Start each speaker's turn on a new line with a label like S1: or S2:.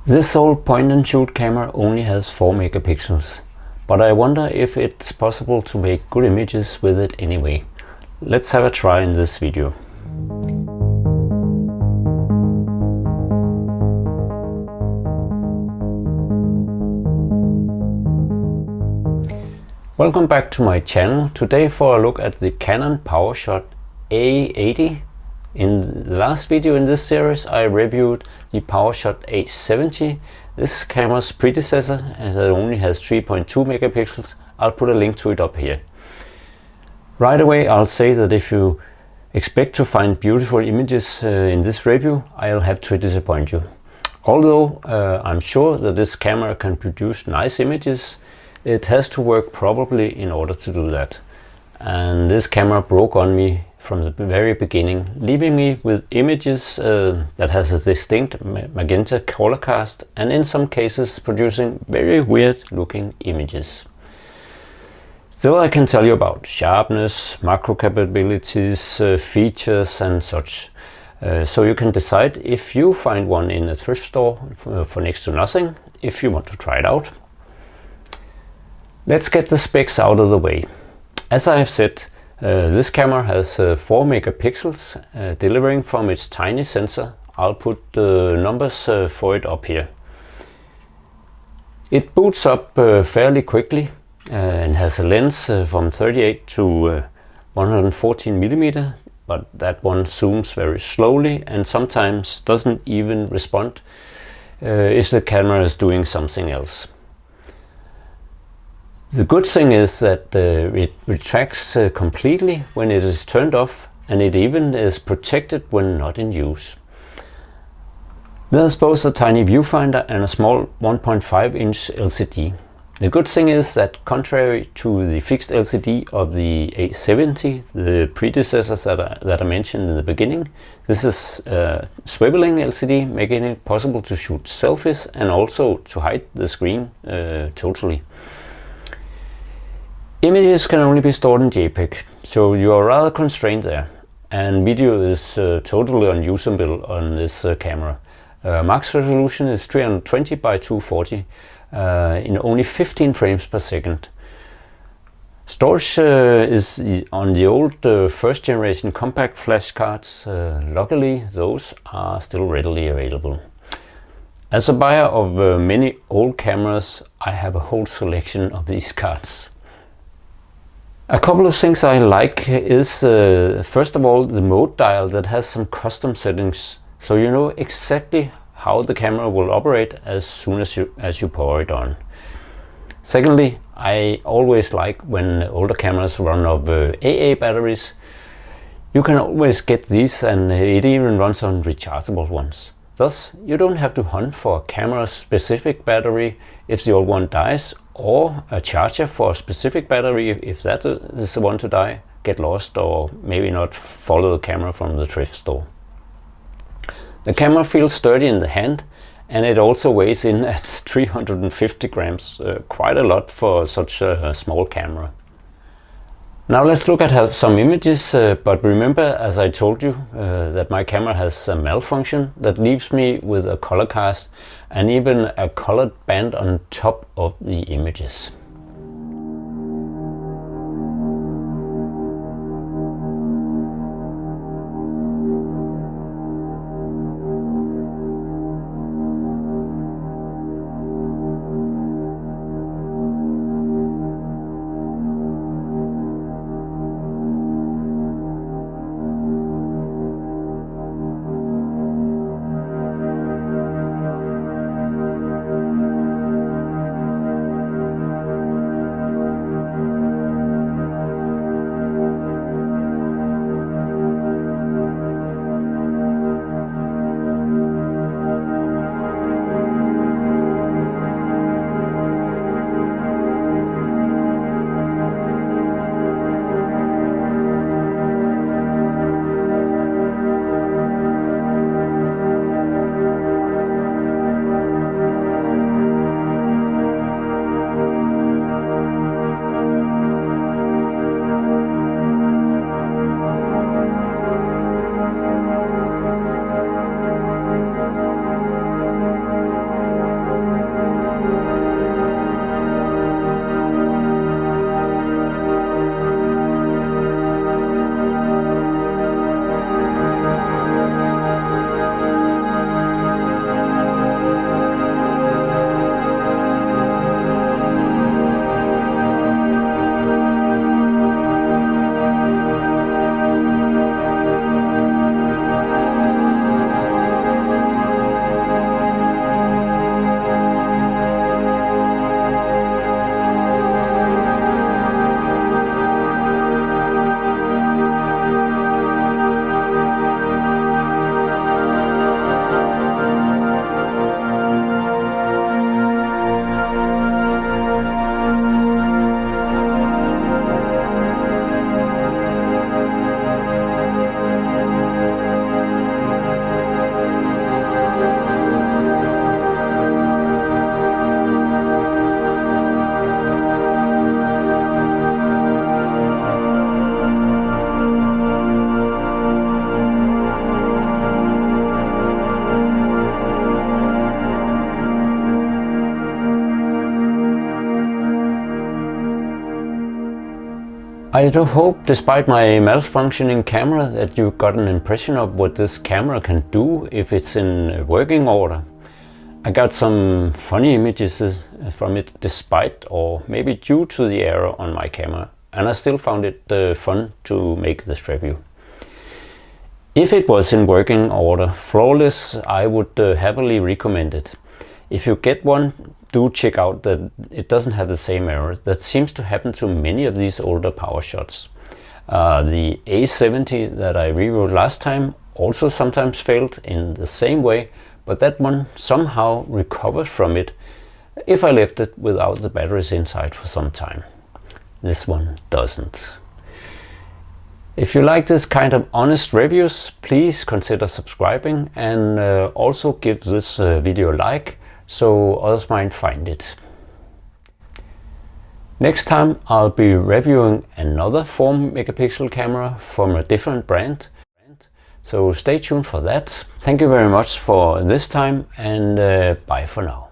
S1: This old point and shoot camera only has 4 megapixels, but I wonder if it's possible to make good images with it anyway. Let's have a try in this video. Welcome back to my channel. Today for a look at the Canon Powershot A80. In the last video in this series I reviewed the Powershot A70, this camera's predecessor, and it only has 3.2 megapixels. I'll put a link to it up here. Right away I'll say that if you expect to find beautiful images in this review, I'll have to disappoint you. Although I'm sure that this camera can produce nice images, it has to work properly in order to do that. And this camera broke on me from the very beginning, leaving me with images that has a distinct magenta color cast, and in some cases producing very weird looking images. Still, I can tell you about sharpness, macro capabilities, features and such. So you can decide if you find one in a thrift store for next to nothing, if you want to try it out. Let's get the specs out of the way. As I have said, this camera has 4 megapixels, delivering from its tiny sensor. I'll put the numbers for it up here. It boots up fairly quickly and has a lens from 38 to 114 millimeter, but that one zooms very slowly and sometimes doesn't even respond if the camera is doing something else. The good thing is that it retracts completely when it is turned off, and it even is protected when not in use. There's both a tiny viewfinder and a small 1.5-inch LCD. The good thing is that contrary to the fixed LCD of the A70, the predecessors that I mentioned in the beginning, this is a swiveling LCD, making it possible to shoot selfies and also to hide the screen totally. Images can only be stored in JPEG, so you are rather constrained there, and video is totally unusable on this camera. Max resolution is 320 by 240 in only 15 frames per second. Storage is on the old first generation compact flash cards. Luckily those are still readily available. As a buyer of many old cameras, I have a whole selection of these cards. A couple of things I like is first of all the mode dial that has some custom settings, so you know exactly how the camera will operate as soon as you power it on. Secondly, I always like when older cameras run off AA batteries. You can always get these, and it even runs on rechargeable ones. Thus, you don't have to hunt for a camera specific battery if the old one dies, or a charger for a specific battery if that is the one to die, get lost, or maybe not follow the camera from the thrift store. The camera feels sturdy in the hand, and it also weighs in at 350 grams, quite a lot for such a small camera. Now let's look at some images, but remember, as I told you, that my camera has a malfunction that leaves me with a color cast and even a colored band on top of the images. I do hope, despite my malfunctioning camera, that you got an impression of what this camera can do if it's in working order. I got some funny images from it despite, or maybe due to, the error on my camera, and I still found it fun to make this review. If it was in working order, flawless, I would happily recommend it. If you get one, do check out that it doesn't have the same error that seems to happen to many of these older Powershots. The A70 that I reviewed last time also sometimes failed in the same way, but that one somehow recovered from it if I left it without the batteries inside for some time. This one doesn't. If you like this kind of honest reviews, please consider subscribing, and also give this video a like so others might find it. Next time I'll be reviewing another 4 megapixel camera from a different brand, so stay tuned for that. Thank you very much for this time, and bye for now.